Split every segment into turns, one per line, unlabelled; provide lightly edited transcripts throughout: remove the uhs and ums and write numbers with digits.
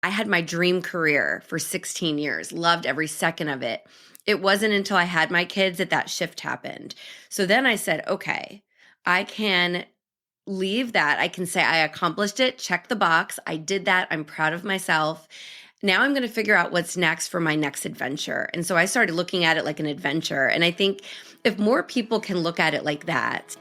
I had my dream career for 16 years, loved every second of it. It wasn't until I had my kids that shift happened. So then I said, okay, I can leave that. I can say I accomplished it, check the box. I did that. I'm proud of myself. Now I'm going to figure out what's next for my next adventure. And so I started looking at it like an adventure. And I think if more people can look at it like that.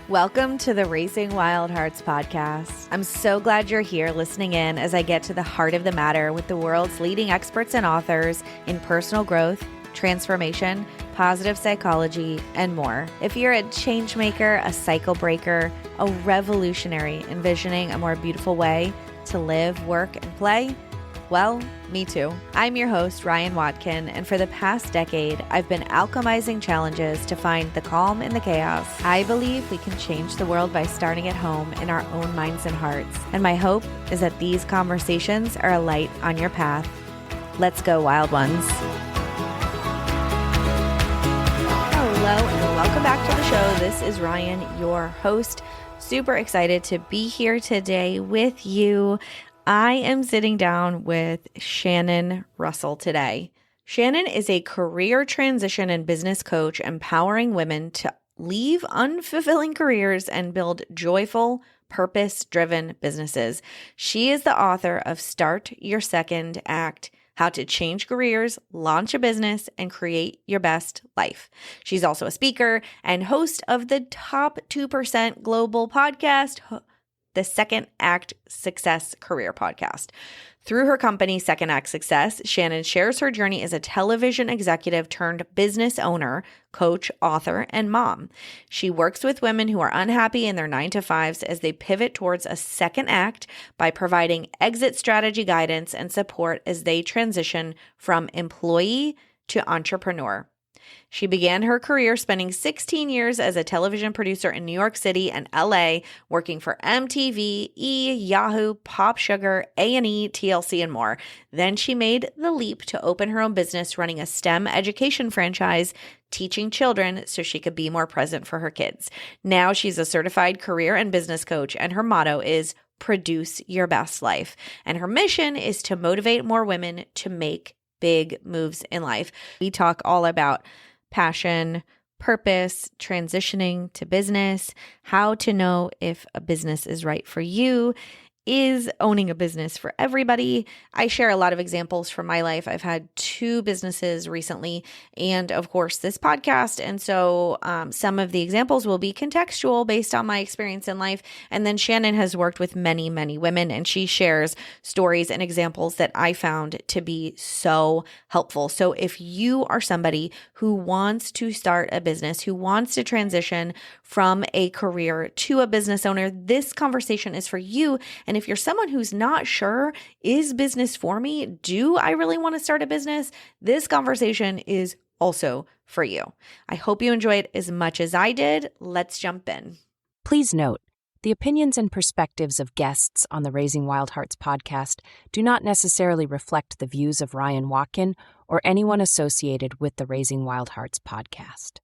Welcome to the Raising Wild Hearts podcast. I'm so glad you're here listening in as I get to the heart of the matter with the world's leading experts and authors in personal growth, transformation, positive psychology, and more. If you're a change maker, a cycle breaker, a revolutionary envisioning a more beautiful way to live, work, and play, well, me too. I'm your host, Ryann Watkin, and for the past decade, I've been alchemizing challenges to find the calm in the chaos. I believe we can change the world by starting at home in our own minds and hearts. And my hope is that these conversations are a light on your path. Let's go, wild ones. Hello, and welcome back to the show. This is Ryann, your host. Super excited to be here today with you. I am sitting down with Shannon Russell today. Shannon is a career transition and business coach, empowering women to leave unfulfilling careers and build joyful, purpose-driven businesses. She is the author of Start Your Second Act: How to Change Careers, Launch a Business, and Create Your Best Life. She's also a speaker and host of the top 2% global podcast, the Second Act Success Career Podcast. Through her company, Second Act Success, Shannon shares her journey as a television executive turned business owner, coach, author, and mom. She works with women who are unhappy in their 9-to-5s as they pivot towards a second act by providing exit strategy guidance and support as they transition from employee to entrepreneur. She began her career spending 16 years as a television producer in New York City and LA, working for MTV, E!, Yahoo, Pop Sugar, A&E, TLC, and more. Then she made the leap to open her own business, running a STEM education franchise, teaching children so she could be more present for her kids. Now she's a certified career and business coach, and her motto is produce your best life. And her mission is to motivate more women to make big moves in life. We talk all about passion, purpose, transitioning to business, how to know if a business is right for you. Is owning a business for everybody? I share a lot of examples from my life. I've had 2 businesses recently, and of course, this podcast. And so some of the examples will be contextual based on my experience in life. And then Shannon has worked with many, many women, and she shares stories and examples that I found to be so helpful. So if you are somebody who wants to start a business, who wants to transition from a career to a business owner, this conversation is for you. And if you're someone who's not sure, is business for me? Do I really want to start a business? This conversation is also for you. I hope you enjoyed as much as I did. Let's jump in.
Please note, the opinions and perspectives of guests on the Raising Wild Hearts podcast do not necessarily reflect the views of Ryann Watkin or anyone associated with the Raising Wild Hearts podcast.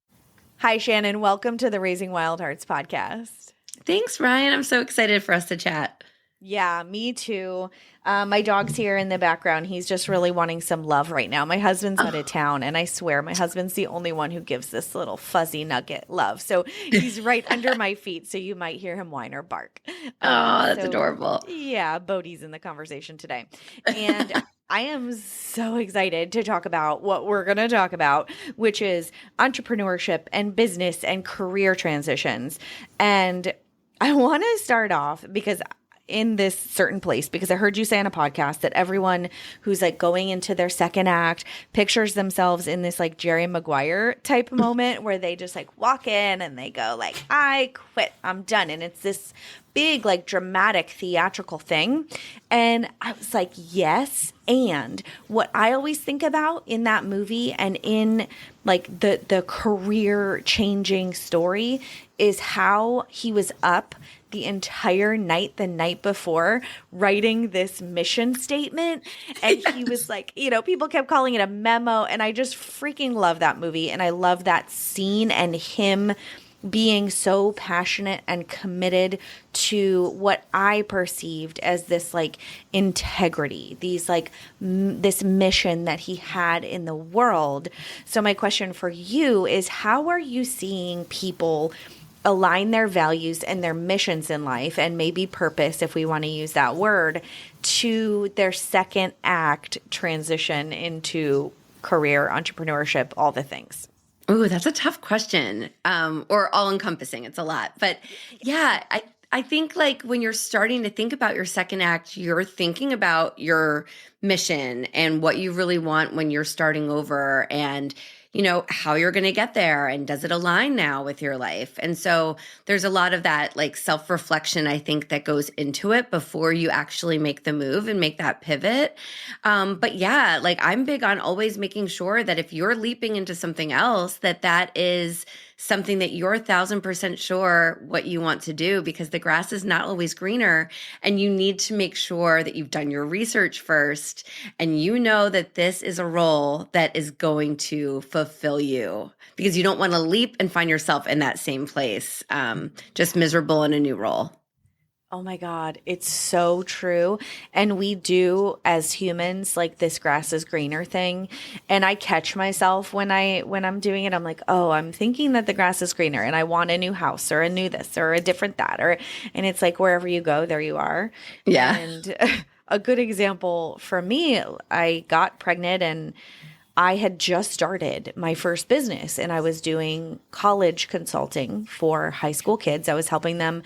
Hi, Shannon. Welcome to the Raising Wild Hearts podcast.
Thanks, Ryann. I'm so excited for us to chat.
Yeah, me too. My dog's here in the background. He's just really wanting some love right now. My husband's out of town, and I swear my husband's the only one who gives this little fuzzy nugget love. So he's right under my feet, so you might hear him whine or bark.
That's adorable.
Yeah, Bodhi's in the conversation today. And I am so excited to talk about what we're going to talk about, which is entrepreneurship and business and career transitions. And I want to start off because in this certain place, because I heard you say on a podcast that everyone who's like going into their second act pictures themselves in this like Jerry Maguire type moment where they just like walk in and they go like, I quit, I'm done. And it's this big, like dramatic theatrical thing. And I was like, yes. And what I always think about in that movie and in like the career changing story is how he was up the entire night, the night before, writing this mission statement. And he was like, you know, people kept calling it a memo. And I just freaking love that movie. And I love that scene and him being so passionate and committed to what I perceived as this like integrity, these like this mission that he had in the world. So my question for you is, how are you seeing people align their values and their missions in life, and maybe purpose, if we want to use that word, to their second act transition into career, entrepreneurship, all the things?
Ooh, that's a tough question. Or all encompassing. It's a lot. But yeah, I think like when you're starting to think about your second act, you're thinking about your mission and what you really want when you're starting over, and how you're going to get there, and does it align now with your life? And so there's a lot of that like self-reflection, I think, that goes into it before you actually make the move and make that pivot. But yeah, like I'm big on always making sure that if you're leaping into something else, that is something that you're 1,000% sure what you want to do, because the grass is not always greener, and you need to make sure that you've done your research first, and that this is a role that is going to fulfill you, because you don't want to leap and find yourself in that same place, just miserable in a new role.
Oh my God, it's so true. And we do, as humans, like this grass is greener thing. And I catch myself when I'm doing it. I'm like, oh, I'm thinking that the grass is greener and I want a new house or a new this or a different that, and it's like wherever you go, there you are.
Yeah.
And a good example for me, I got pregnant and I had just started my first business, and I was doing college consulting for high school kids. I was helping them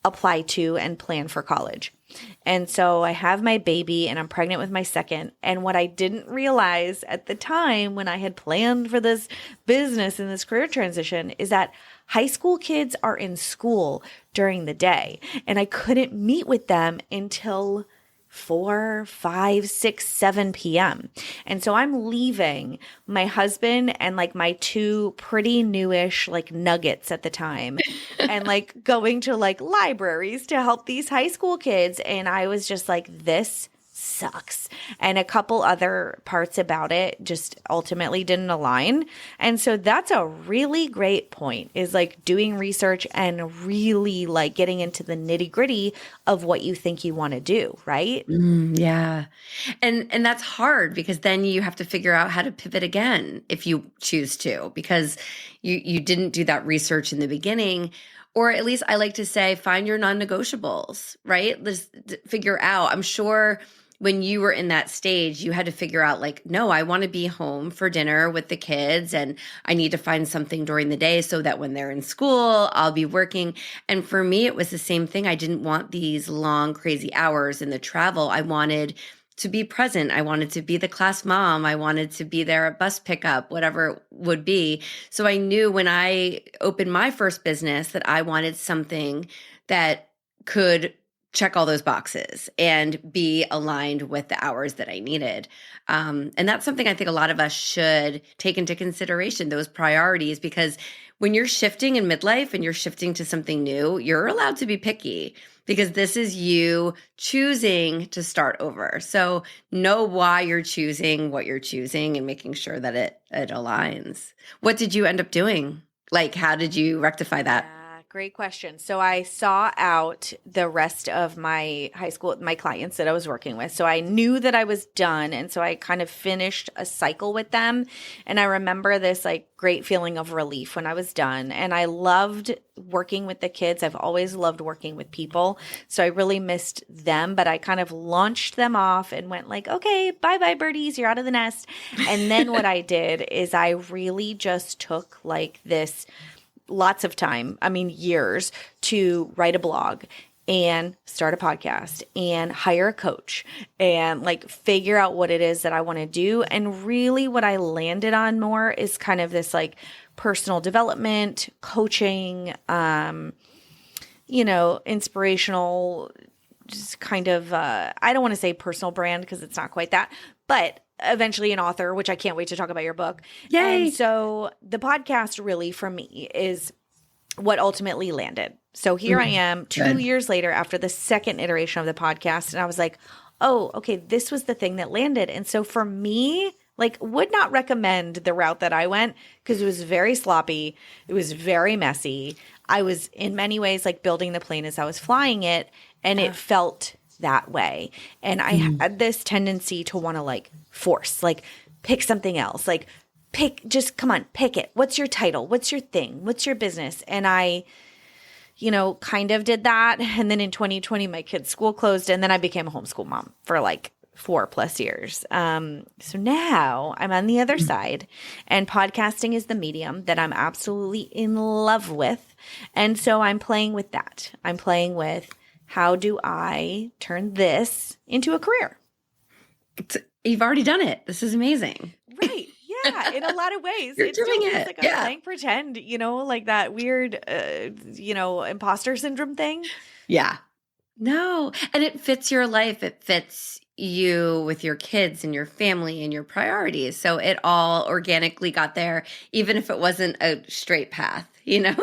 apply to and plan for college. And so I have my baby and I'm pregnant with my second. And what I didn't realize at the time when I had planned for this business and this career transition is that high school kids are in school during the day, and I couldn't meet with them until 4, 5, 6, 7 p.m. And so I'm leaving my husband and like my 2 pretty newish like nuggets at the time and like going to like libraries to help these high school kids. And I was just like, this sucks. And a couple other parts about it just ultimately didn't align. And so that's a really great point, is like doing research and really like getting into the nitty gritty of what you think you want to do, right?
Yeah. And that's hard, because then you have to figure out how to pivot again if you choose to, because you didn't do that research in the beginning. Or at least I like to say, find your non-negotiables, right? Let's figure out, I'm sure when you were in that stage, you had to figure out like, no, I want to be home for dinner with the kids, and I need to find something during the day so that when they're in school, I'll be working. And for me, it was the same thing. I didn't want these long, crazy hours in the travel. I wanted to be present. I wanted to be the class mom. I wanted to be there at bus pickup, whatever it would be. So I knew when I opened my first business that I wanted something that could check all those boxes and be aligned with the hours that I needed. And that's something I think a lot of us should take into consideration, those priorities, because when you're shifting in midlife and you're shifting to something new, you're allowed to be picky, because this is you choosing to start over. So know why you're choosing what you're choosing and making sure that it aligns. What did you end up doing? Like, how did you rectify that?
Great question. So I saw out the rest of my high school, my clients that I was working with. So I knew that I was done. And so I kind of finished a cycle with them. And I remember this like great feeling of relief when I was done. And I loved working with the kids. I've always loved working with people. So I really missed them, but I kind of launched them off and went like, okay, bye-bye birdies, you're out of the nest. And then what I did is I really just took like this lots of time, years, to write a blog and start a podcast and hire a coach and like figure out what it is that I want to do. And really what I landed on more is kind of this like personal development, coaching, inspirational, just kind of, I don't want to say personal brand because it's not quite that, but eventually an author, which I can't wait to talk about your book.
Yay.
And so the podcast really for me is what ultimately landed. So here I am 2 years later after the second iteration of the podcast. And I was like, oh, okay, this was the thing that landed. And so for me, Like, would not recommend the route that I went because it was very sloppy. It was very messy. I was in many ways like building the plane as I was flying it, and it felt that way. And I had this tendency to want to like force, like pick something else, like just come on, pick it. What's your title? What's your thing? What's your business? And I, kind of did that. And then in 2020, my kids' school closed, and then I became a homeschool mom for like 4+ years. So now I'm on the other side, and podcasting is the medium that I'm absolutely in love with. And so I'm playing with that. I'm playing with, how do I turn this into a career?
You've already done it. This is amazing.
Right. Yeah. In a lot of ways.
You're doing it.
Like I'm playing pretend, like that weird, imposter syndrome thing.
Yeah. No. And it fits your life. It fits you with your kids and your family and your priorities. So it all organically got there, even if it wasn't a straight path, Yeah.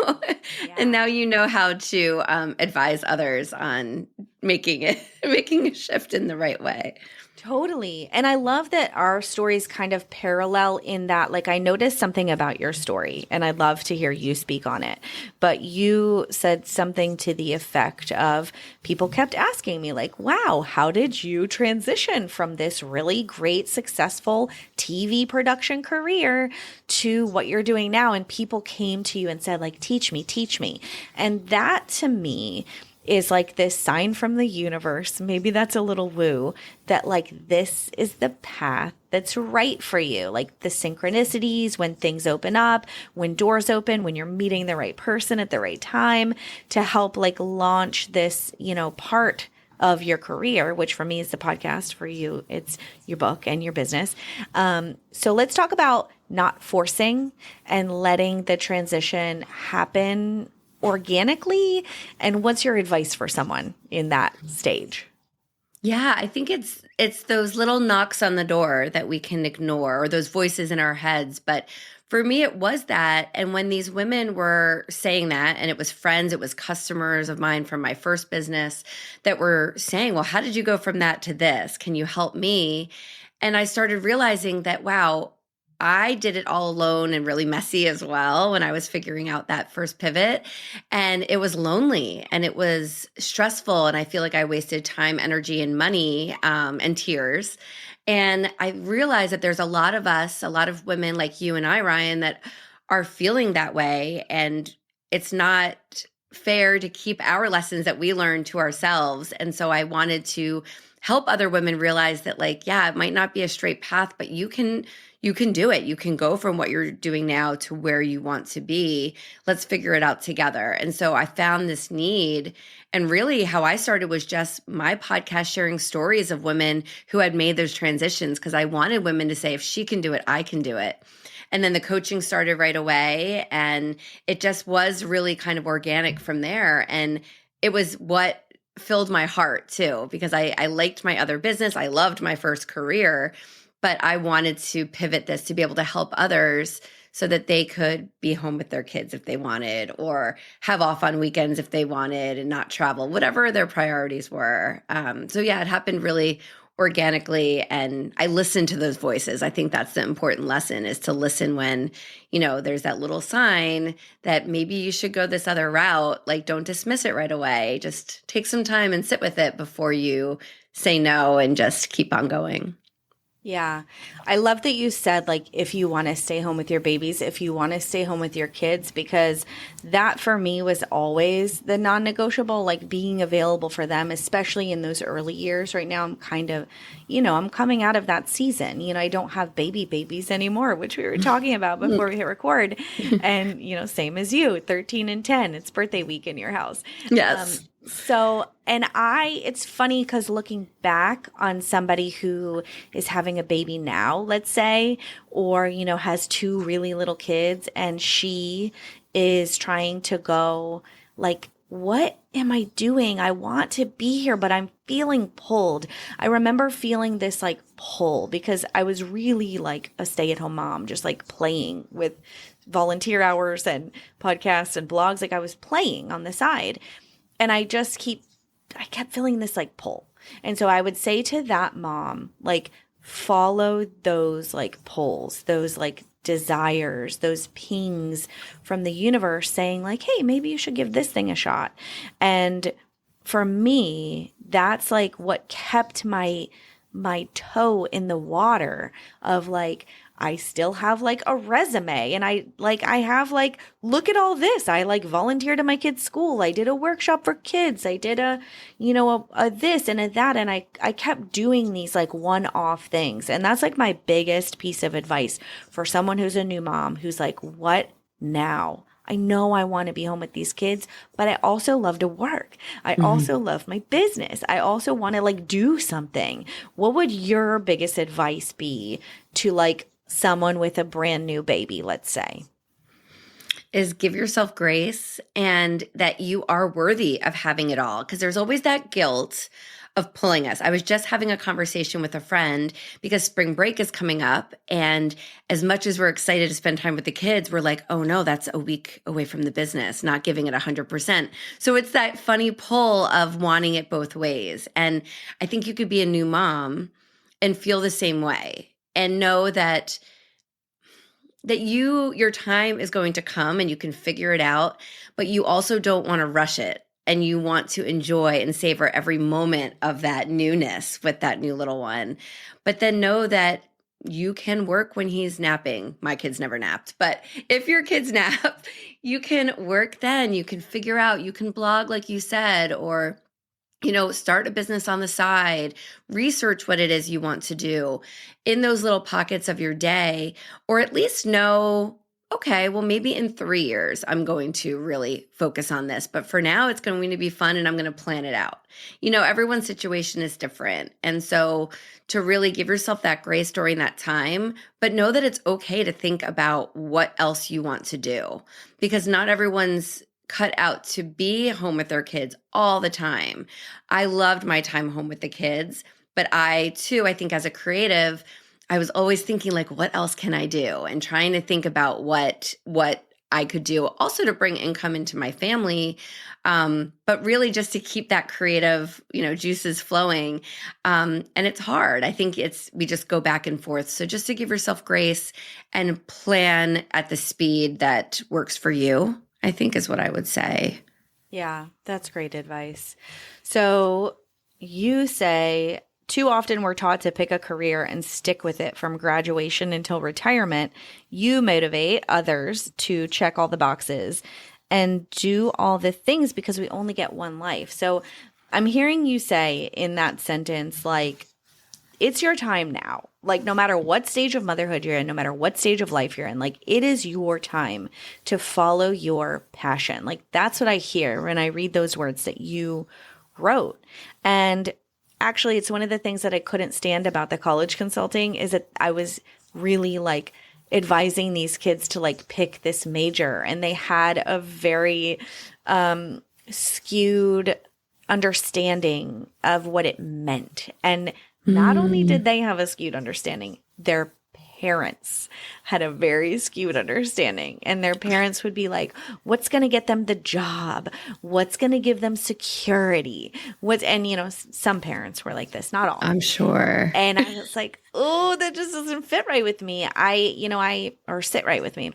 And now you know how to advise others on making a shift in the right way.
Totally. And I love that our stories kind of parallel in that, like, I noticed something about your story and I'd love to hear you speak on it. But you said something to the effect of, people kept asking me like, wow, how did you transition from this really great, successful TV production career to what you're doing now? And people came to you and said like, teach me. And that to me is like this sign from the universe. Maybe that's a little woo, that like this is the path that's right for you. Like the synchronicities, when things open up, when doors open, when you're meeting the right person at the right time to help like launch this, part of your career, which for me is the podcast. For you, it's your book and your business. So let's talk about not forcing and letting the transition happen organically. And what's your advice for someone in that stage?
Yeah, I think it's those little knocks on the door that we can ignore, or those voices in our heads. But for me, it was that. And when these women were saying that, and it was friends, it was customers of mine from my first business that were saying, well, how did you go from that to this? Can you help me? And I started realizing that, wow, I did it all alone and really messy as well when I was figuring out that first pivot. And it was lonely and it was stressful. And I feel like I wasted time, energy, and money and tears. And I realized that there's a lot of us, a lot of women like you and I, Ryan, that are feeling that way. And it's not fair to keep our lessons that we learned to ourselves. And so I wanted to help other women realize that, like, yeah, it might not be a straight path, but you can do it. You can go from what you're doing now to where you want to be. Let's figure it out together. And so I found this need. And really how I started was just my podcast sharing stories of women who had made those transitions, because I wanted women to say, if she can do it, I can do it. And then the coaching started right away. And it just was really kind of organic from there. And it was what filled my heart too, because I liked my other business. I loved my first career. But I wanted to pivot this to be able to help others so that they could be home with their kids if they wanted, or have off on weekends if they wanted and not travel, whatever their priorities were. So yeah, it happened really organically. And I listened to those voices. I think that's the important lesson, is to listen when, there's that little sign that maybe you should go this other route. Like, don't dismiss it right away. Just take some time and sit with it before you say no and just keep on going.
Yeah. I love that you said, like, if you want to stay home with your babies, if you want to stay home with your kids, because that for me was always the non-negotiable, like being available for them, especially in those early years. Right now, I'm kind of, I'm coming out of that season. I don't have babies anymore, which we were talking about before we hit record. And, same as you, 13 and 10, it's birthday week in your house.
Yes.
It's funny because looking back on somebody who is having a baby now, let's say, or, has 2 really little kids, and she is trying to go like, what am I doing? I want to be here, but I'm feeling pulled. I remember feeling this like pull because I was really like a stay-at-home mom, just like playing with volunteer hours and podcasts and blogs. Like I was playing on the side. And I kept feeling this like pull. And so I would say to that mom, like, follow those like pulls, those like desires, those pings from the universe saying like, hey, maybe you should give this thing a shot. And for me, that's like what kept my toe in the water of like, I still have like a resume and I have like, look at all this. I like volunteered at my kid's school. I did a workshop for kids. I did a this and a that. And I kept doing these like one-off things. And that's like my biggest piece of advice for someone who's a new mom who's like, what now? I know I want to be home with these kids, but I also love to work. I also love my business. I also want to like do something. What would your biggest advice be to like someone with a brand new baby, let's say?
Is give yourself grace and that you are worthy of having it all. Because there's always that guilt of pulling us. I was just having a conversation with a friend because spring break is coming up. And as much as we're excited to spend time with the kids, we're like, oh no, that's a week away from the business, not giving it 100%. So it's that funny pull of wanting it both ways. And I think you could be a new mom and feel the same way and know that your time is going to come and you can figure it out, but you also don't want to rush it. And you want to enjoy and savor every moment of that newness with that new little one. But then know that you can work when he's napping. My kids never napped, but if your kids nap, you can work then. You can figure out, you can blog like you said, or start a business on the side, research what it is you want to do in those little pockets of your day, or at least know, okay, well, maybe in 3 years, I'm going to really focus on this. But for now, it's going to be fun and I'm going to plan it out. Everyone's situation is different. And so to really give yourself that grace during that time, but know that it's okay to think about what else you want to do, because not everyone's cut out to be home with their kids all the time. I loved my time home with the kids, but I think as a creative, I was always thinking like, what else can I do? And trying to think about what I could do also to bring income into my family. But really just to keep that creative, juices flowing. And it's hard. I think we just go back and forth. So just to give yourself grace and plan at the speed that works for you, I think is what I would say.
Yeah, that's great advice. So you say too often we're taught to pick a career and stick with it from graduation until retirement. You motivate others to check all the boxes and do all the things because we only get one life. So I'm hearing you say in that sentence, like, it's your time now. Like, no matter what stage of motherhood you're in, no matter what stage of life you're in, like, it is your time to follow your passion. Like, that's what I hear when I read those words that you wrote. And actually, it's one of the things that I couldn't stand about the college consulting is that I was really like advising these kids to like pick this major, and they had a very skewed understanding of what it meant. And not only did they have a skewed understanding, their parents had a very skewed understanding. And their parents would be like, what's going to get them the job? What's going to give them security? Some parents were like this, not all.
I'm sure.
And I was like, oh, that just doesn't fit right with me. Or sit right with me.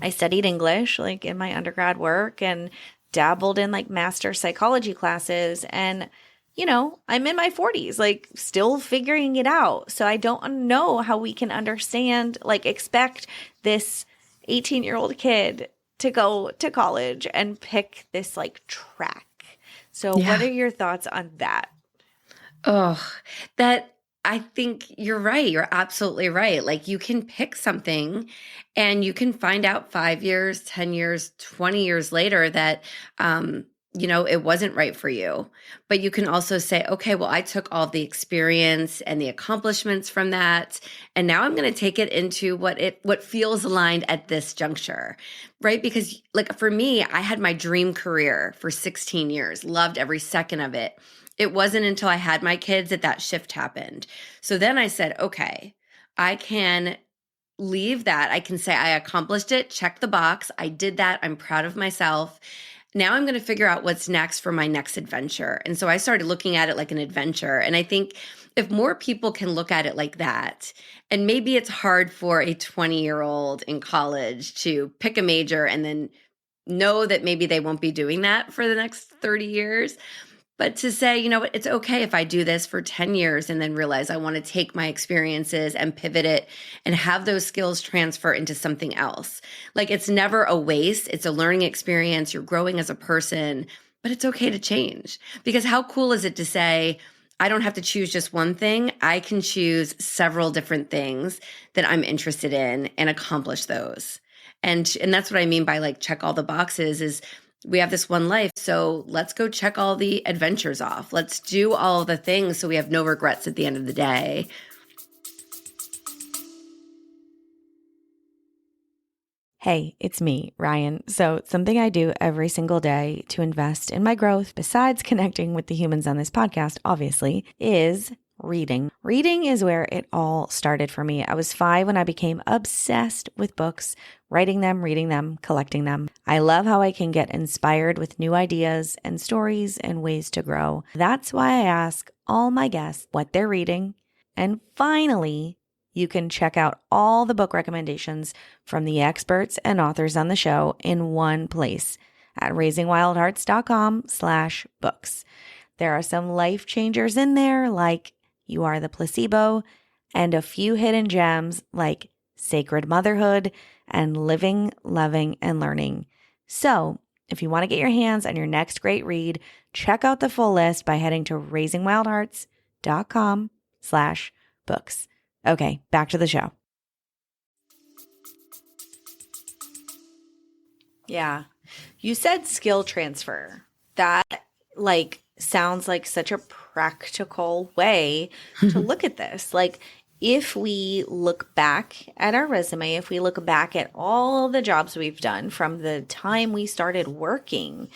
I studied English like in my undergrad work and dabbled in like master psychology classes, and I'm in my 40s, like still figuring it out. So I don't know how we can understand, like expect this 18-year-old kid to go to college and pick this like track. So What are your thoughts on that?
I think you're right. You're absolutely right. Like you can pick something and you can find out 5 years, 10 years, 20 years later that, it wasn't right for you. But you can also say, okay, well, I took all the experience and the accomplishments from that, and now I'm going to take it into what feels aligned at this juncture, right? Because like for me, I had my dream career for 16 years, loved every second of it. It wasn't until I had my kids that shift happened. So then I said, okay, I can leave that. I can say I accomplished it, check the box. I did that. I'm proud of myself. now I'm going to figure out what's next for my next adventure. And so I started looking at it like an adventure. And I think if more people can look at it like that, and maybe it's hard for a 20-year-old in college to pick a major and then know that maybe they won't be doing that for the next 30 years. But to say, you know what, it's okay if I do this for 10 years and then realize I want to take my experiences and pivot it and have those skills transfer into something else. Like it's never a waste. It's a learning experience. You're growing as a person, but it's okay to change. Because how cool is it to say, I don't have to choose just one thing. I can choose several different things that I'm interested in and accomplish those. And that's what I mean by like check all the boxes is we have this one life. So let's go check all the adventures off. Let's do all of the things so we have no regrets at the end of the day.
Hey, it's me, Ryan. So something I do every single day to invest in my growth, besides connecting with the humans on this podcast, obviously, is reading. Reading is where it all started for me. I was 5 when I became obsessed with books, writing them, reading them, collecting them. I love how I can get inspired with new ideas and stories and ways to grow. That's why I ask all my guests what they're reading. And finally, you can check out all the book recommendations from the experts and authors on the show in one place at raisingwildhearts.com/books. There are some life changers in there like You Are the Placebo and a few hidden gems like Sacred Motherhood and Living, Loving, and Learning. So if you want to get your hands on your next great read, check out the full list by heading to raisingwildhearts.com/books. Okay, back to the show. Yeah. You said skill transfer. That sounds like such a practical way to look at this. Like if we look back at our resume, if we look back at all the jobs we've done from the time we started working,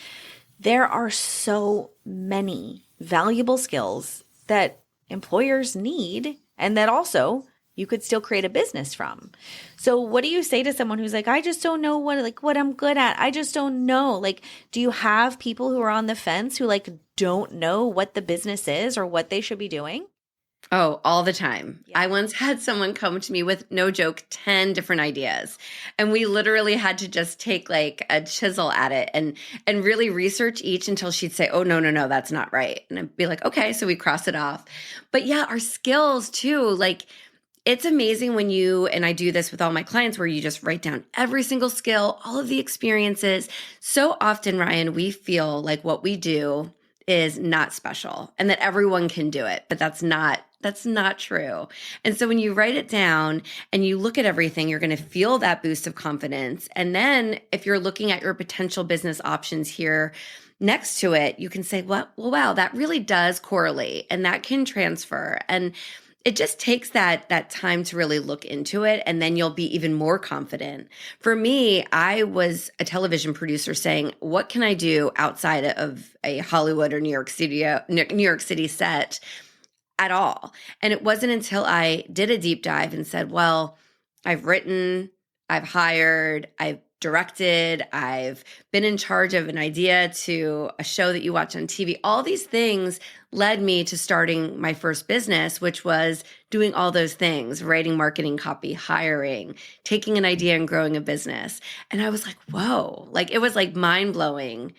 there are so many valuable skills that employers need and that also you could still create a business from. So what do you say to someone who's like, I just don't know what I'm good at. I just don't know. Like, do you have people who are on the fence who don't know what the business is or what they should be doing?
Oh, all the time.
Yeah.
I once had someone come to me with, no joke, 10 different ideas. And we literally had to just take a chisel at it and really research each until she'd say, oh, no, that's not right. And I'd be like, okay, so we cross it off. But yeah, our skills too, it's amazing when and I do this with all my clients where you just write down every single skill, all of the experiences. So often, Ryan, we feel like what we do is not special and that everyone can do it, but that's not true. And so when you write it down and you look at everything, you're going to feel that boost of confidence. And then if you're looking at your potential business options here next to it, you can say, well, wow, that really does correlate and that can transfer. And it just takes that time to really look into it, and then you'll be even more confident. For me, I was a television producer saying, what can I do outside of a Hollywood or New York City set at all? And it wasn't until I did a deep dive and said, well, I've written, I've hired, I've directed, I've been in charge of an idea to a show that you watch on TV. All these things led me to starting my first business, which was doing all those things, writing marketing copy, hiring, taking an idea and growing a business. And I was like, whoa, it was mind blowing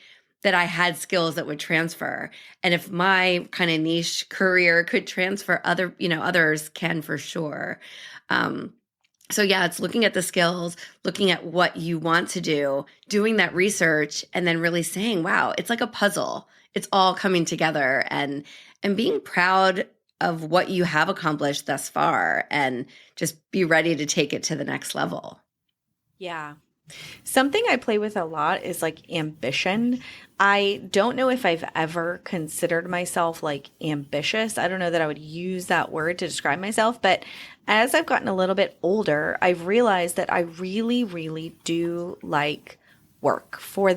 that I had skills that would transfer. And if my kind of niche career could transfer, others can for sure. So yeah, it's looking at the skills, looking at what you want to do, doing that research, and then really saying, wow, it's like a puzzle. It's all coming together and being proud of what you have accomplished thus far and just be ready to take it to the next level.
Yeah. Something I play with a lot is ambition. I don't know if I've ever considered myself ambitious. I don't know that I would use that word to describe myself, but as I've gotten a little bit older, I've realized that I really, really do like work for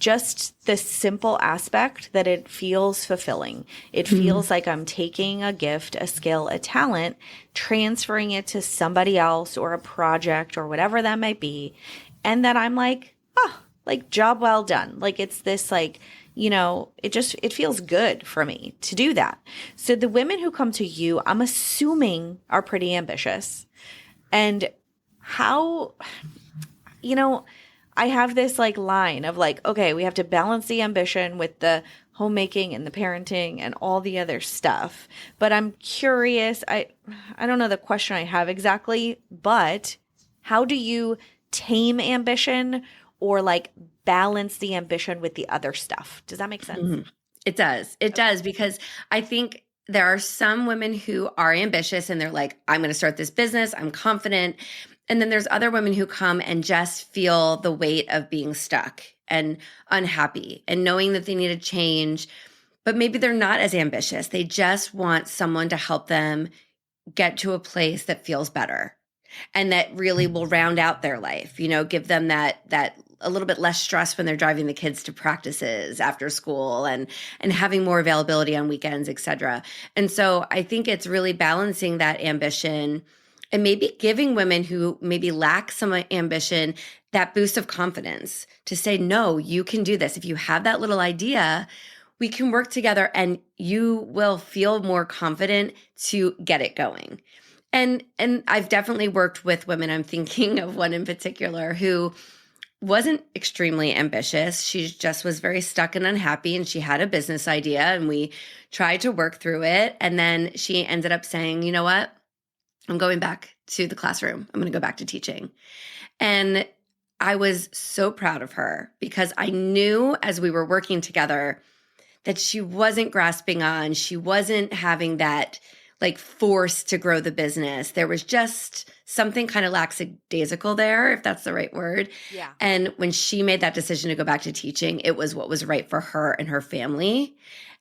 just the simple aspect that it feels fulfilling. It feels like I'm taking a gift, a skill, a talent, transferring it to somebody else or a project or whatever that might be. And that I'm like, oh, like job well done. Like it's this like, it feels good for me to do that. So the women who come to you, I'm assuming are pretty ambitious. And how, I have this like line of like, okay, we have to balance the ambition with the homemaking and the parenting and all the other stuff. But I'm curious, I don't know the question I have exactly, but how do you tame ambition or like balance the ambition with the other stuff? Does that make sense?
Mhm. It does. It does, because I think there are some women who are ambitious and they're like, I'm going to start this business. I'm confident. And then there's other women who come and just feel the weight of being stuck and unhappy and knowing that they need a change, but maybe they're not as ambitious. They just want someone to help them get to a place that feels better and that really will round out their life, give them that a little bit less stress when they're driving the kids to practices after school and having more availability on weekends, et cetera. And so I think it's really balancing that ambition and maybe giving women who maybe lack some ambition that boost of confidence to say, no, you can do this. If you have that little idea, we can work together and you will feel more confident to get it going. And I've definitely worked with women. I'm thinking of one in particular who wasn't extremely ambitious. She just was very stuck and unhappy, and she had a business idea, and we tried to work through it. And then she ended up saying, you know what? I'm going back to the classroom. I'm going to go back to teaching. And I was so proud of her because I knew as we were working together that she wasn't grasping on, she wasn't having that like force to grow the business. There was just something kind of lackadaisical there, if that's the right word.
Yeah.
And when she made that decision to go back to teaching, it was what was right for her and her family.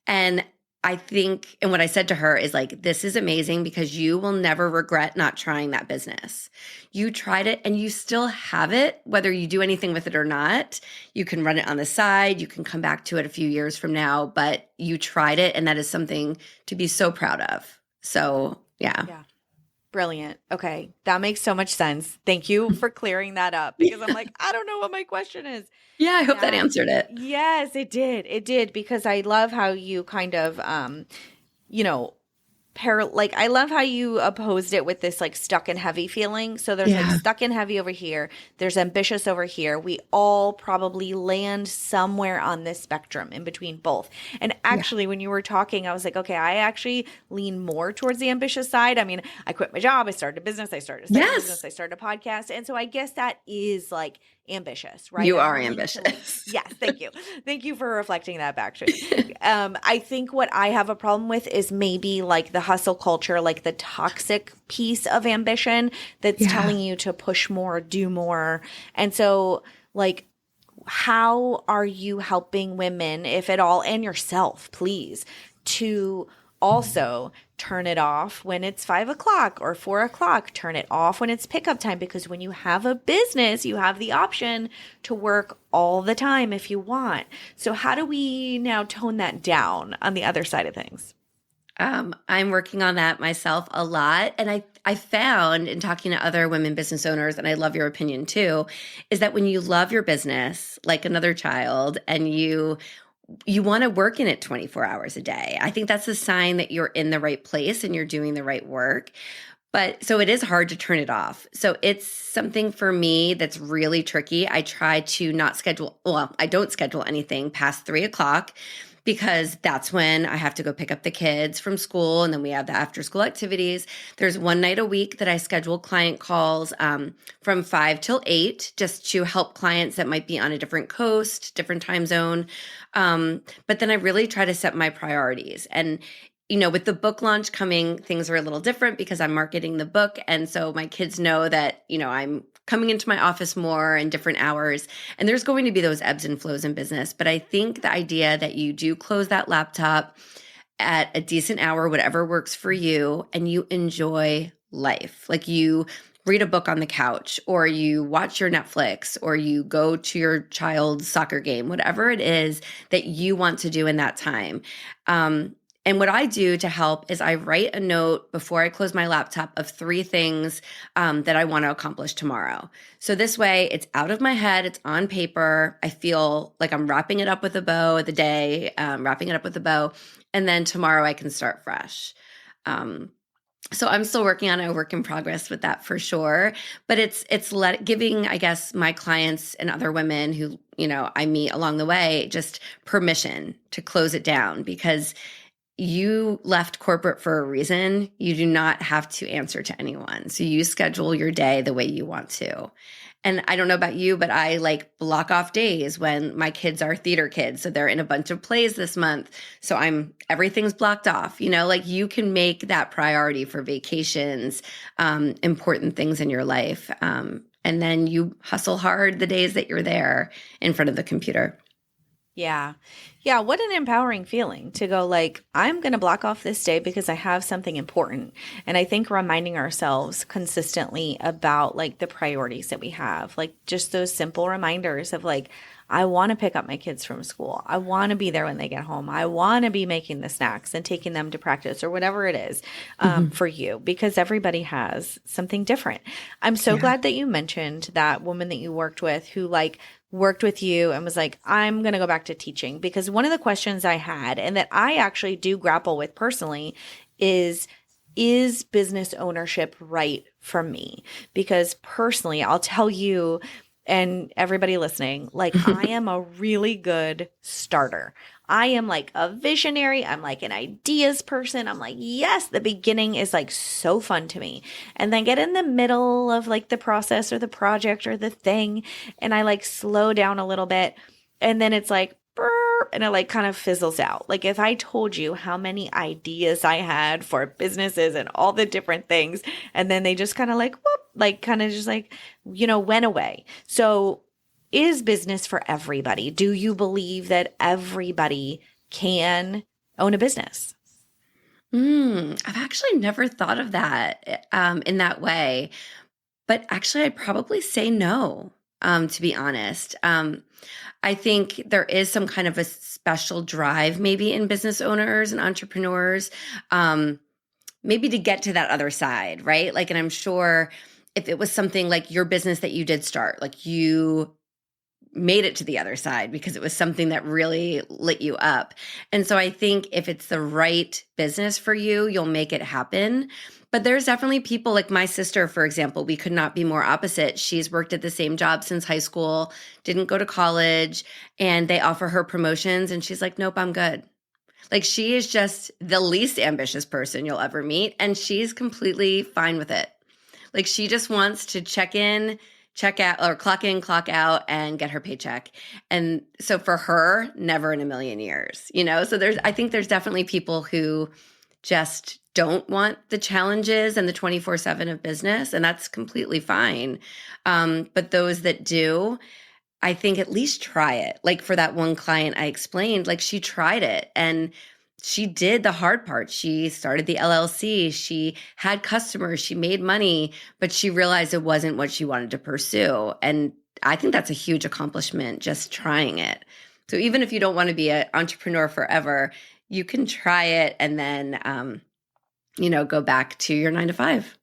And I think, and what I said to her is like, this is amazing because you will never regret not trying that business. You tried it and you still have it, whether you do anything with it or not. You can run it on the side. You can come back to it a few years from now, but you tried it. And that is something to be so proud of. So, yeah.
Yeah. Brilliant. Okay. That makes so much sense. Thank you for clearing that up because I'm like, I don't know what my question is.
Yeah, I hope that answered it.
Yes, it did. It did because I love how you kind of, I love how you opposed it with this like stuck and heavy feeling. So there's like stuck and heavy over here. There's ambitious over here. We all probably land somewhere on this spectrum in between both. And actually, when you were talking, I was like, okay, I actually lean more towards the ambitious side. I mean, I quit my job. I started a business. I started a second business. I started a podcast. And so I guess that is like ambitious, right?
You are ambitious.
Yes. Thank you. Thank you for reflecting that back to me. I think what I have a problem with is maybe like the hustle culture, like the toxic piece of ambition that's telling you to push more, do more. And so like, how are you helping women, if at all, and yourself, please, to also turn it off when it's 5 o'clock or 4 o'clock, turn it off when it's pickup time, because when you have a business, you have the option to work all the time if you want. So how do we now tone that down on the other side of things?
I'm working on that myself a lot. And I found in talking to other women business owners, and I love your opinion too, is that when you love your business like another child and you want to work in it 24 hours a day, I think that's a sign that you're in the right place and you're doing the right work. But so it is hard to turn it off. So it's something for me that's really tricky. I try to not schedule, I don't schedule anything past 3 o'clock because that's when I have to go pick up the kids from school. And then we have the after school activities. There's one night a week that I schedule client calls from 5 till 8 just to help clients that might be on a different coast, different time zone. But then I really try to set my priorities. And with the book launch coming, things are a little different because I'm marketing the book. And so my kids know that, I'm coming into my office more in different hours. And there's going to be those ebbs and flows in business. But I think the idea that you do close that laptop at a decent hour, whatever works for you, and you enjoy life. Like you read a book on the couch, or you watch your Netflix, or you go to your child's soccer game, whatever it is that you want to do in that time. And what I do to help is I write a note before I close my laptop of 3 things that I want to accomplish tomorrow. So this way it's out of my head, it's on paper. I feel like I'm wrapping it up with a bow of the day, wrapping it up with a bow. And then tomorrow I can start fresh. So I'm still working on a work in progress with that for sure. But it's giving, I guess, my clients and other women who, I meet along the way, just permission to close it down, because you left corporate for a reason. You do not have to answer to anyone. So you schedule your day the way you want to. And I don't know about you, but I block off days when my kids are theater kids. So they're in a bunch of plays this month. So everything's blocked off. You can make that priority for vacations, important things in your life. And then you hustle hard the days that you're there in front of the computer.
Yeah. Yeah. What an empowering feeling to go I'm going to block off this day because I have something important. And I think reminding ourselves consistently about the priorities that we have, just those simple reminders of I want to pick up my kids from school. I want to be there when they get home. I want to be making the snacks and taking them to practice or whatever it is for you, because everybody has something different. I'm so glad that you mentioned that woman that you worked with who worked with you and was I'm going to go back to teaching, because one of the questions I had and that I actually do grapple with personally is business ownership right for me? Because personally, I'll tell you and everybody listening, I am a really good starter. I am a visionary. I'm an ideas person. I'm yes, the beginning is so fun to me. And then get in the middle of the process or the project or the thing. And I slow down a little bit. And then it's burp, and it kind of fizzles out. If I told you how many ideas I had for businesses and all the different things, and then they just kind of whoop, kind of just went away. So is business for everybody? Do you believe that everybody can own a business?
I've actually never thought of that in that way. But actually, I'd probably say no, to be honest. I think there is some kind of a special drive maybe in business owners and entrepreneurs, maybe to get to that other side, right? And I'm sure if it was something your business that you did start, you made it to the other side because it was something that really lit you up. And so I think if it's the right business for you, you'll make it happen. But there's definitely people like my sister, for example, we could not be more opposite. She's worked at the same job since high school, didn't go to college, and they offer her promotions. And she's like, nope, I'm good. She is just the least ambitious person you'll ever meet. And she's completely fine with it. She just wants to check in, check out, or clock in, clock out, and get her paycheck. And so for her, never in a million years, So I think there's definitely people who just don't want the challenges and the 24/7 of business, and that's completely fine. But those that do, I think at least try it. For that one client I explained, she tried it and she did the hard part. She started the LLC. She had customers. She made money, but she realized it wasn't what she wanted to pursue. And I think that's a huge accomplishment, just trying it. So even if you don't want to be an entrepreneur forever, you can try it and then, go back to your 9 to 5.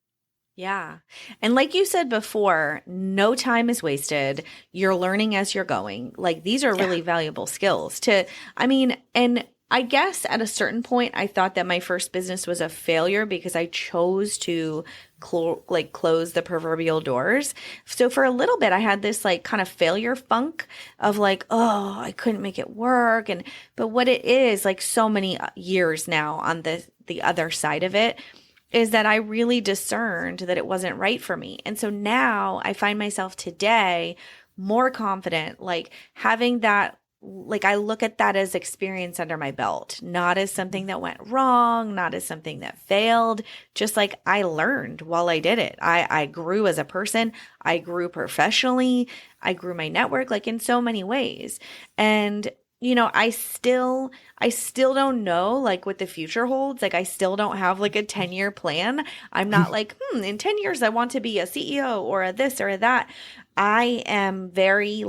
Yeah. And like you said before, no time is wasted. You're learning as you're going. These are really valuable skills and I guess at a certain point, I thought that my first business was a failure because I chose to close the proverbial doors. So for a little bit, I had this kind of failure funk of oh, I couldn't make it work. But what it is so many years now on the other side of it is that I really discerned that it wasn't right for me. And so now I find myself today more confident, having that. I look at that as experience under my belt, not as something that went wrong, not as something that failed, just I learned while I did it. I grew as a person. I grew professionally. I grew my network, in so many ways. And, I still don't know, what the future holds. I still don't have a 10-year plan. I'm not in 10 years, I want to be a CEO or a this or a that. I am very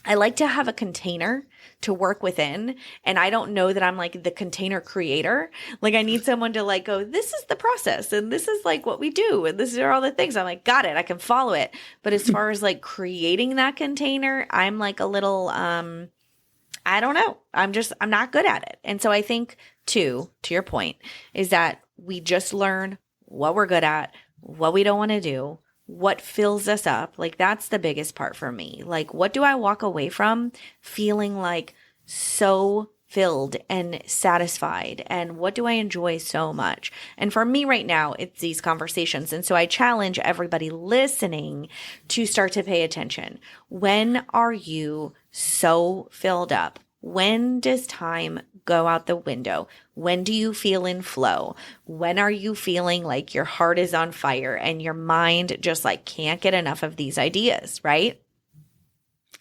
I like to have a container to work within. And I don't know that I'm like the container creator. Like I need someone to like go, this is the process and this is like what we do. And this are all the things. I'm like, got it. I can follow it. But as far as like creating that container, I'm like a little, I don't know. I'm not good at it. And so I think too, to your point, is that we just learn what we're good at, what we don't want to do, what fills us up. Like that's the biggest part for me. Like what do I walk away from feeling like so filled and satisfied? And what do I enjoy so much? And for me right now, it's these conversations. And so I challenge everybody listening to start to pay attention. When are you so filled up? When does time go out the window? When do you feel in flow? When are you feeling like your heart is on fire and your mind just like can't get enough of these ideas, right?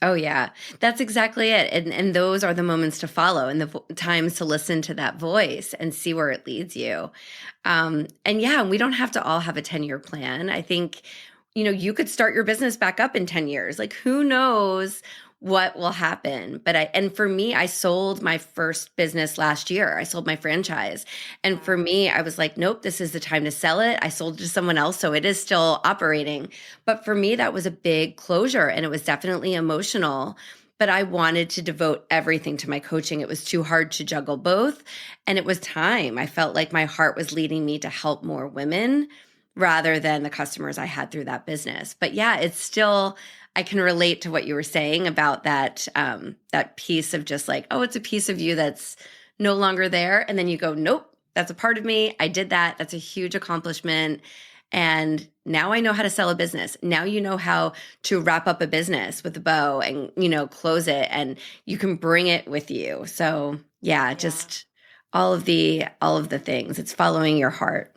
Oh yeah, that's exactly it. And those are the moments to follow and the times to listen to that voice and see where it leads you. And yeah, we don't have to all have a 10-year plan. I think, you could start your business back up in 10 years. Like who knows what will happen. And for me, I sold my first business last year. I sold my franchise. And for me, I was like, nope, this is the time to sell it. I sold it to someone else. So it is still operating. But for me, that was a big closure and it was definitely emotional. But I wanted to devote everything to my coaching. It was too hard to juggle both. And it was time. I felt like my heart was leading me to help more women rather than the customers I had through that business. But yeah, it's still, I can relate to what you were saying about that that piece of just like, oh, it's a piece of you that's no longer there. And then you go, nope, that's a part of me. I did that. That's a huge accomplishment. And now I know how to sell a business. Now you know how to wrap up a business with a bow and, close it and you can bring it with you. So yeah, just all of the things. It's following your heart.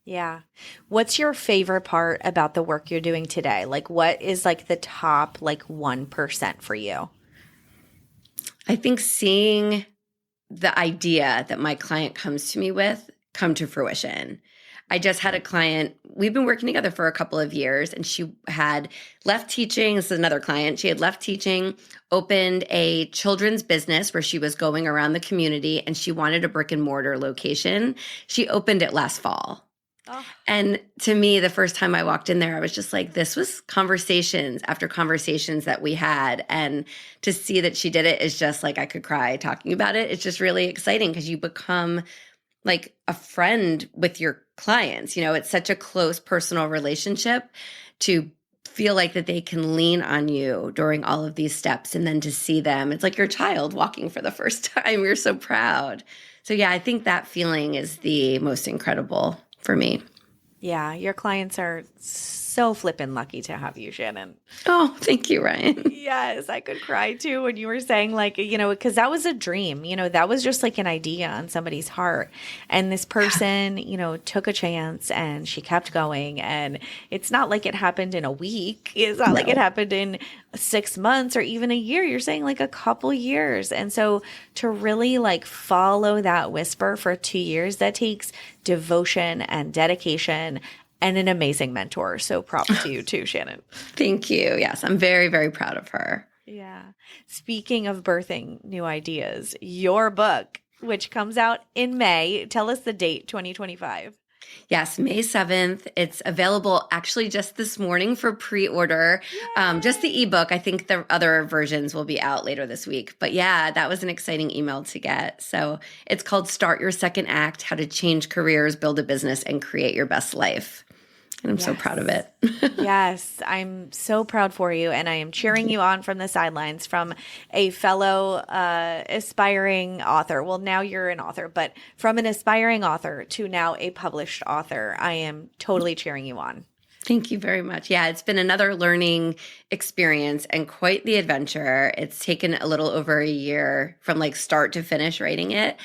Yeah. What's your favorite part about the work you're doing today? Like what is like the top like 1% for you?
I think seeing the idea that my client comes to me with come to fruition. I just had a client, we've been working together for a couple of years, and she had left teaching. This is another client. She had left teaching, opened a children's business where she was going around the community, and she wanted a brick and mortar location. She opened it last fall. Oh. And to me, the first time I walked in there, I was just like, this was conversations after conversations that we had. And to see that she did it is just like, I could cry talking about it. It's just really exciting because you become like a friend with your clients. It's such a close personal relationship to feel like that they can lean on you during all of these steps. And then to see them, it's like your child walking for the first time. You're so proud. So yeah, I think that feeling is the most incredible for me.
Yeah, your clients are so flippin' lucky to have you, Shannon.
Oh, thank you, Ryan.
Yes, I could cry too when you were saying like, because that was a dream, that was just like an idea on somebody's heart. And this person, took a chance and she kept going. And it's not like it happened in a week. It's not like it happened in 6 months or even a year. You're saying like a couple years. And so to really like follow that whisper for 2 years, that takes devotion and dedication and an amazing mentor. So props to you too, Shannon.
Thank you. Yes, I'm very, very proud of her.
Yeah. Speaking of birthing new ideas, your book, which comes out in May, tell us the date, 2025.
Yes, May 7th. It's available actually just this morning for pre-order. Just the ebook. I think the other versions will be out later this week. But yeah, that was an exciting email to get. So it's called Start Your Second Act, How to Change Careers, Build a Business, and Create Your Best Life. And I'm so proud of it.
Yes, I'm so proud for you. And I am cheering you on from the sidelines from a fellow aspiring author. Well, now you're an author, but from an aspiring author to now a published author, I am totally cheering you on.
Thank you very much. Yeah, it's been another learning experience and quite the adventure. It's taken a little over a year from like start to finish writing it.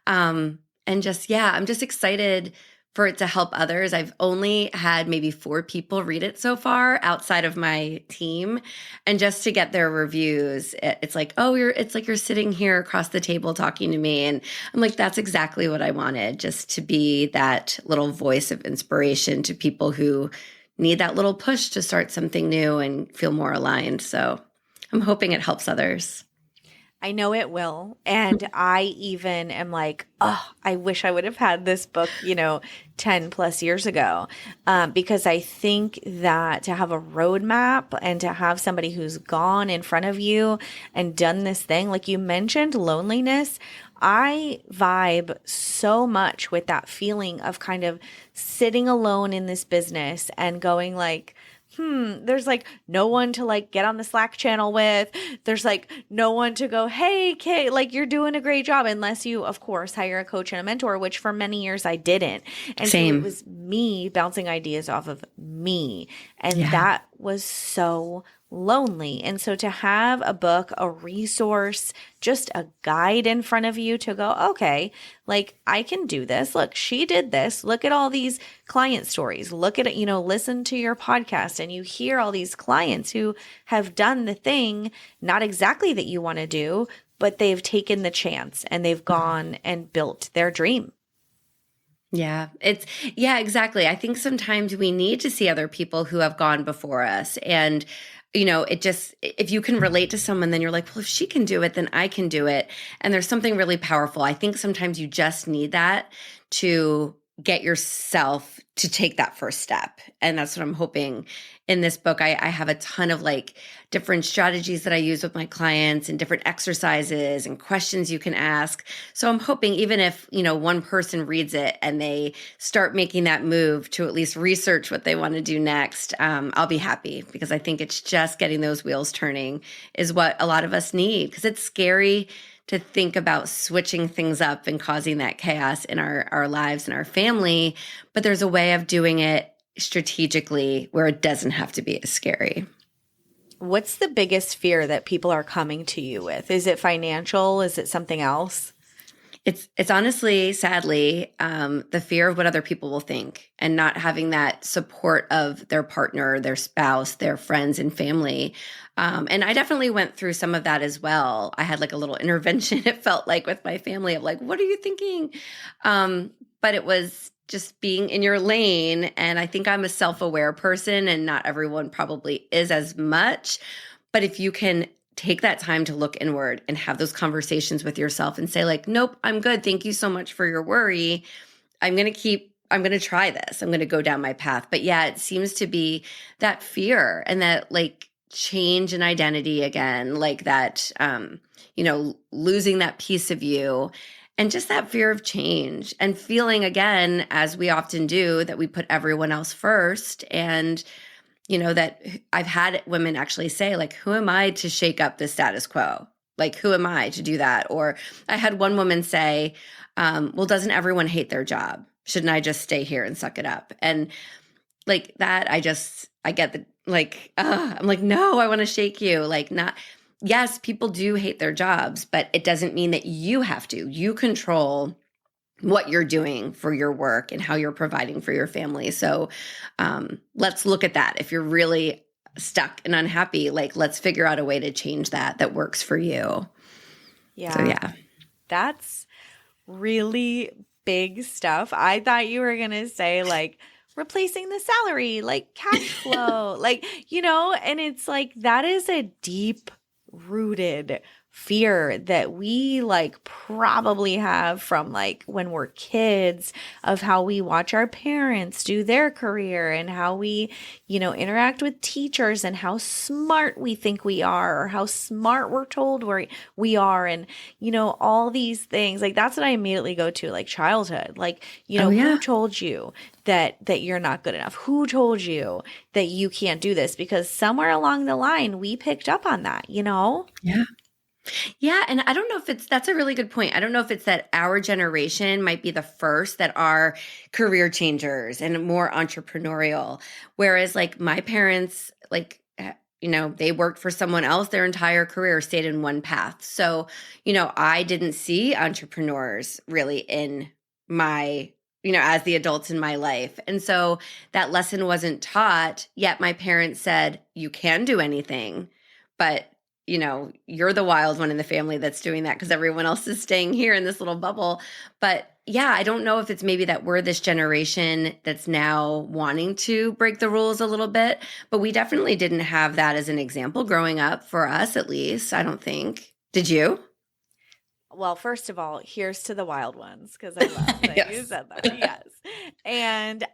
And just, yeah, I'm just excited for it to help others. I've only had maybe 4 people read it so far outside of my team. And just to get their reviews, it's like, it's like you're sitting here across the table talking to me. And I'm like, that's exactly what I wanted, just to be that little voice of inspiration to people who need that little push to start something new and feel more aligned. So I'm hoping it helps others.
I know it will. And I even am like, oh, I wish I would have had this book, 10 plus years ago. Because I think that to have a roadmap and to have somebody who's gone in front of you and done this thing, like you mentioned, loneliness, I vibe so much with that feeling of kind of sitting alone in this business and going like, there's like no one to like get on the Slack channel with. There's like no one to go, hey, Kate, like you're doing a great job, unless you, of course, hire a coach and a mentor, which for many years I didn't. And so it was me bouncing ideas off of me. And that was so lonely. And so to have a book, a resource, just a guide in front of you to go, okay, like I can do this. Look, she did this. Look at all these client stories. Look at it, listen to your podcast and you hear all these clients who have done the thing, not exactly that you want to do, but they've taken the chance and they've gone and built their dream.
Yeah, exactly. I think sometimes we need to see other people who have gone before us. And, if you can relate to someone, then you're like, well, if she can do it, then I can do it. And there's something really powerful. I think sometimes you just need that to get yourself to take that first step. And that's what I'm hoping in this book. I have a ton of like different strategies that I use with my clients and different exercises and questions you can ask. So I'm hoping even if, one person reads it and they start making that move to at least research what they want to do next, I'll be happy, because I think it's just getting those wheels turning is what a lot of us need, because it's scary to think about switching things up and causing that chaos in our lives and our family. But there's a way of doing it strategically where it doesn't have to be as scary.
What's the biggest fear that people are coming to you with? Is it financial? Is it something else?
It's honestly, sadly, the fear of what other people will think and not having that support of their partner, their spouse, their friends and family. And I definitely went through some of that as well. I had like a little intervention, it felt like, with my family of like, what are you thinking? But it was just being in your lane. And I think I'm a self-aware person and not everyone probably is as much. But if you can take that time to look inward and have those conversations with yourself and say like, nope, I'm good. Thank you so much for your worry. I'm going to try this. I'm going to go down my path. But yeah, it seems to be that fear and that like change in identity again, like that, losing that piece of you and just that fear of change and feeling again, as we often do, that we put everyone else first. And that I've had women actually say, like, who am I to shake up the status quo? Like, who am I to do that? Or I had one woman say, well, doesn't everyone hate their job? Shouldn't I just stay here and suck it up? And like that, I get the, like, I'm like, no, I want to shake you. Like, not, yes, people do hate their jobs, but it doesn't mean that you have to. You control what you're doing for your work and how you're providing for your family. So let's look at that. If you're really stuck and unhappy, like let's figure out a way to change that works for you.
Yeah.
So yeah.
That's really big stuff. I thought you were going to say like replacing the salary, like cash flow, like, and it's like that is a deep rooted fear that we like probably have from like when we're kids of how we watch our parents do their career and how we, interact with teachers and how smart we think we are or how smart we're told we are. And, all these things, like that's what I immediately go to, like childhood, like, who told you that you're not good enough? Who told you that you can't do this? Because somewhere along the line, we picked up on that,
Yeah. Yeah. And I don't know if that's a really good point. I don't know if it's that our generation might be the first that are career changers and more entrepreneurial. Whereas like my parents, like, they worked for someone else their entire career, stayed in one path. So, I didn't see entrepreneurs really in my, as the adults in my life. And so that lesson wasn't taught, yet my parents said, you can do anything, but you're the wild one in the family that's doing that because everyone else is staying here in this little bubble. But yeah, I don't know if it's maybe that we're this generation that's now wanting to break the rules a little bit, but we definitely didn't have that as an example growing up, for us at least. I don't think. Did you?
Well, first of all, here's to the wild ones, because I love that
Yes.
you said that. Yes. And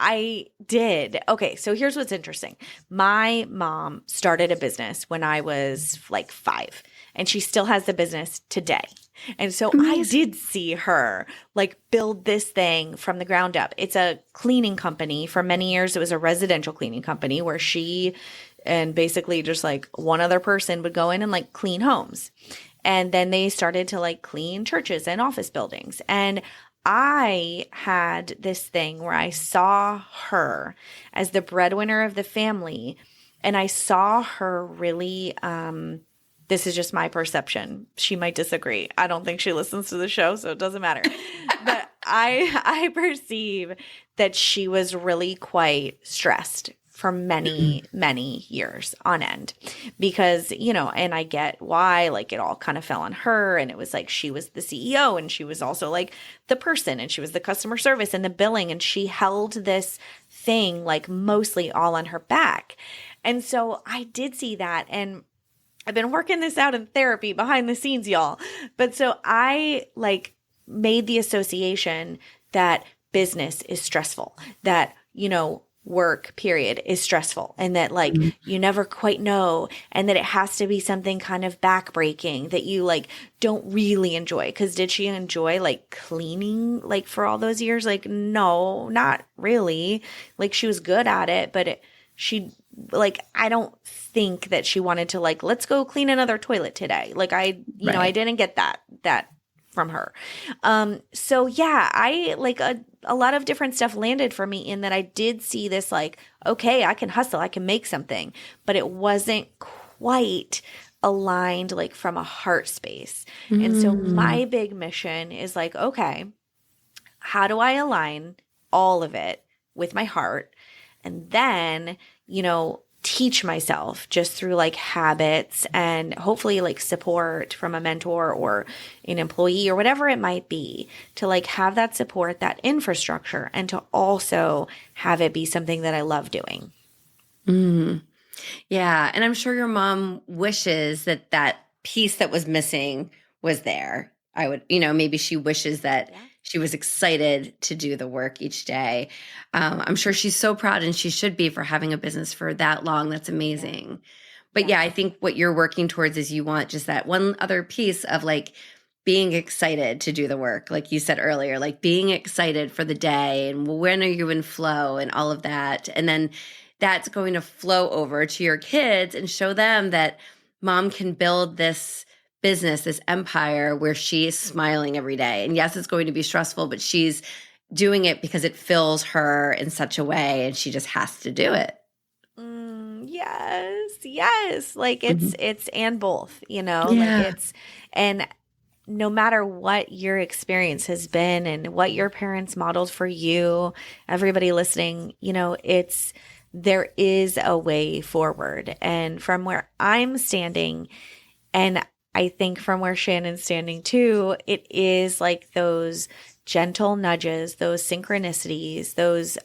I did. Okay, so here's what's interesting. My mom started a business when I was like 5, and she still has the business today. And so I did see her like build this thing from the ground up. It's a cleaning company. For many years, it was a residential cleaning company where she and basically just like one other person would go in and like clean homes. And then they started to like clean churches and office buildings. And I had this thing where I saw her as the breadwinner of the family, and I saw her really, this is just my perception. She might disagree. I don't think she listens to the show, so it doesn't matter. But I perceive that she was really quite stressed for many, many years on end because, and I get why, like it all kind of fell on her, and it was like she was the CEO and she was also like the person, and she was the customer service and the billing, and she held this thing like mostly all on her back. And so I did see that, and I've been working this out in therapy behind the scenes, y'all. But so I like made the association that business is stressful, that, work period is stressful, and that like you never quite know, and that it has to be something kind of backbreaking that you like don't really enjoy. Because did she enjoy like cleaning like for all those years? Like, no, not really. Like she was good at it, but she like, I don't think that she wanted to like, let's go clean another toilet today. Like I didn't get that from her. So yeah, I like a lot of different stuff landed for me in that I did see this like, okay, I can hustle, I can make something, but it wasn't quite aligned like from a heart space. And so my big mission is like, okay, how do I align all of it with my heart? And then, teach myself just through like habits and hopefully like support from a mentor or an employee or whatever it might be, to like have that support, that infrastructure, and to also have it be something that I love doing.
Yeah. And I'm sure your mom wishes that piece that was missing was there. I would, maybe she wishes that she was excited to do the work each day. I'm sure she's so proud, and she should be, for having a business for that long. That's amazing. But yeah, I think what you're working towards is you want just that one other piece of like being excited to do the work. Like you said earlier, like being excited for the day and when are you in flow and all of that. And then that's going to flow over to your kids and show them that mom can build this business, this empire where she is smiling every day. And yes, it's going to be stressful, but she's doing it because it fills her in such a way, and she just has to do it.
Yes. Like it's and both, like and no matter what your experience has been and what your parents modeled for you, everybody listening, there is a way forward. And from where I'm standing, and I think from where Shannon's standing too, it is like those gentle nudges, those synchronicities, those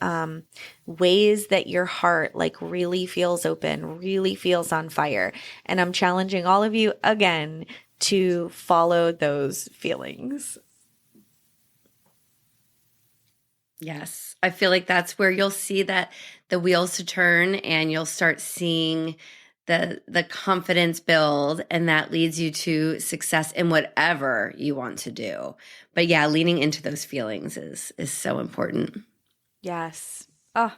ways that your heart like really feels open, really feels on fire. And I'm challenging all of you again to follow those feelings.
Yes. I feel like that's where you'll see that the wheels to turn, and you'll start seeing the confidence build, and that leads you to success in whatever you want to do. But yeah, leaning into those feelings is so important.
Yes. Oh,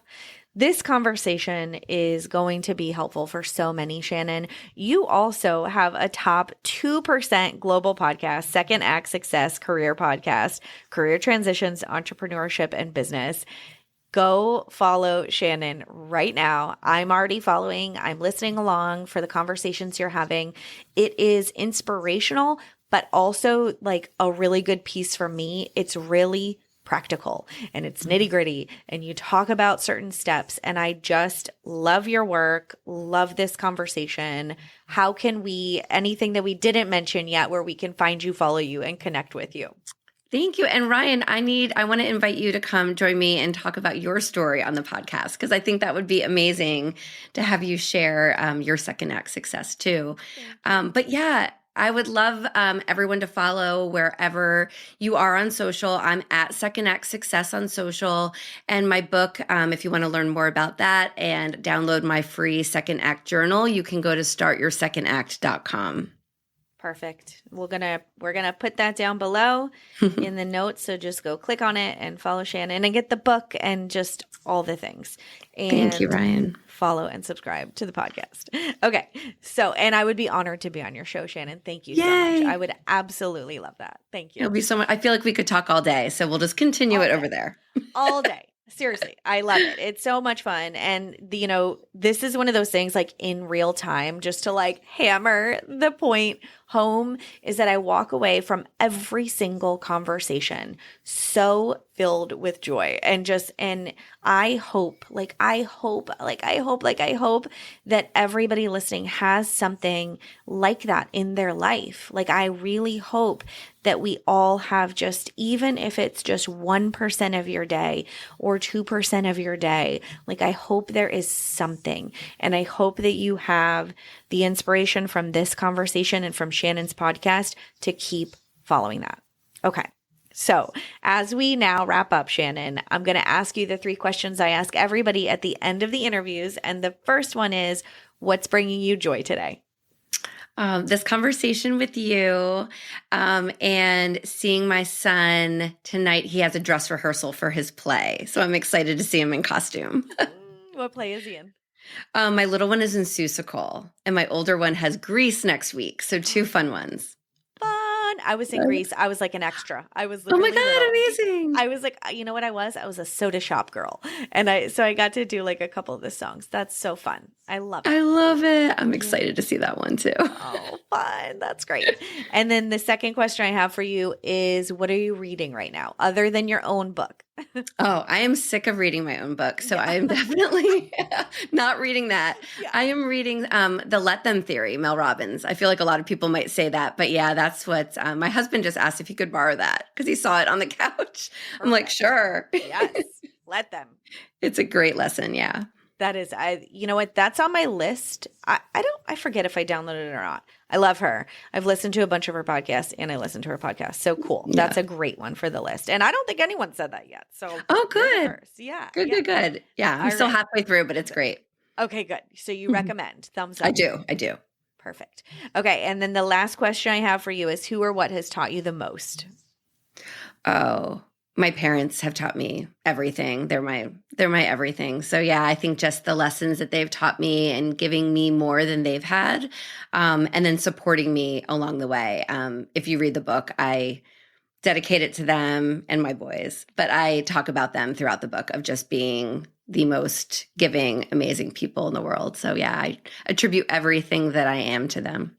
this conversation is going to be helpful for so many, Shannon. You also have a top 2% global podcast, Second Act Success Career Podcast, Career Transitions, Entrepreneurship, and Business. Go follow Shannon right now. I'm already following. I'm listening along for the conversations you're having. It is inspirational, but also like a really good piece for me. It's really practical and it's nitty gritty and you talk about certain steps. And I just love your work, love this conversation. How can we, anything that we didn't mention yet where we can find you, follow you, and connect with you?
Thank you. And Ryan, I want to invite you to come join me and talk about your story on the podcast, because I think that would be amazing to have you share your second act success too. But yeah, I would love everyone to follow wherever you are on social. I'm at Second Act Success on social. And my book, if you want to learn more about that and download my free Second Act journal, you can go to startyoursecondact.com.
Perfect. We're gonna put that down below in the notes. So just go click on it and follow Shannon and get the book and just all the things. And
thank you, Ryan.
Follow and subscribe to the podcast. Okay. So, and I would be honored to be on your show, Shannon. Thank you so much. I would absolutely love that. Thank you.
It'll be so much. I feel like we could talk all day, so we'll just continue it over there.
All day. Seriously, I love it. It's so much fun. And, this is one of those things like in real time, just to like hammer the point home, is that I walk away from every single conversation so filled with joy and I hope that everybody listening has something like that in their life. Like I really hope that we all have, just even if it's just 1% of your day or 2% of your day, like I hope there is something. And I hope that you have the inspiration from this conversation and from Shannon's podcast to keep following that. Okay. So as we now wrap up, Shannon, I'm going to ask you the 3 questions I ask everybody at the end of the interviews. And the first one is, what's bringing you joy today?
This conversation with you and seeing my son tonight. He has a dress rehearsal for his play, so I'm excited to see him in costume.
What play is he in?
My little one is in Seussical, and my older one has Grease next week, so 2 fun ones.
I was in Greece. I was like an extra. I was
oh my
literally
God,
little.
amazing.
I was like, you know what I was? I was a soda shop girl. And I got to do like a couple of the songs. That's so fun. I love it.
I love it. I'm excited to see that one too.
Oh, fun. That's great. And then the second question I have for you is, what are you reading right now other than your own book?
Oh, I am sick of reading my own book. So I am definitely not reading that. Yeah. I am reading The Let Them Theory, Mel Robbins. I feel like a lot of people might say that, but yeah, that's what my husband just asked if he could borrow that because he saw it on the couch. Perfect. I'm like, sure.
Yes. Let them.
It's a great lesson. Yeah.
That is, you know what? That's on my list. I forget if I downloaded it or not. I love her. I've listened to a bunch of her podcasts and I listened to her podcast. So cool. Yeah. That's a great one for the list. And I don't think anyone said that yet. So,
good.
Yeah.
Good. Yeah. I'm still halfway through, but it's great.
Okay, good. So you recommend. Thumbs up.
I do.
Perfect. Okay. And then the last question I have for you is, who or what has taught you the most?
Oh, my parents have taught me everything. They're my everything. So yeah, I think just the lessons that they've taught me and giving me more than they've had, and then supporting me along the way. If you read the book, I dedicate it to them and my boys, but I talk about them throughout the book of just being the most giving, amazing people in the world. So yeah, I attribute everything that I am to them.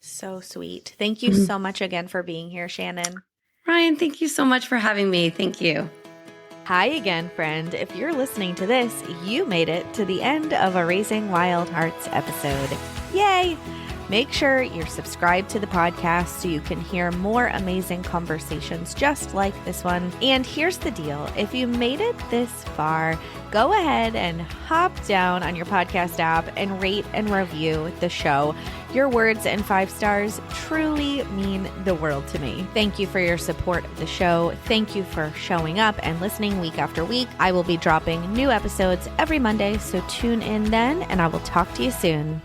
So sweet. Thank you so much again for being here, Shannon.
Ryan, thank you so much for having me. Thank you.
Hi again, friend. If you're listening to this, you made it to the end of a Raising Wild Hearts episode. Yay! Make sure you're subscribed to the podcast so you can hear more amazing conversations just like this one. And here's the deal. If you made it this far, go ahead and hop down on your podcast app and rate and review the show. Your words and 5 stars truly mean the world to me. Thank you for your support of the show. Thank you for showing up and listening week after week. I will be dropping new episodes every Monday, so tune in then, and I will talk to you soon.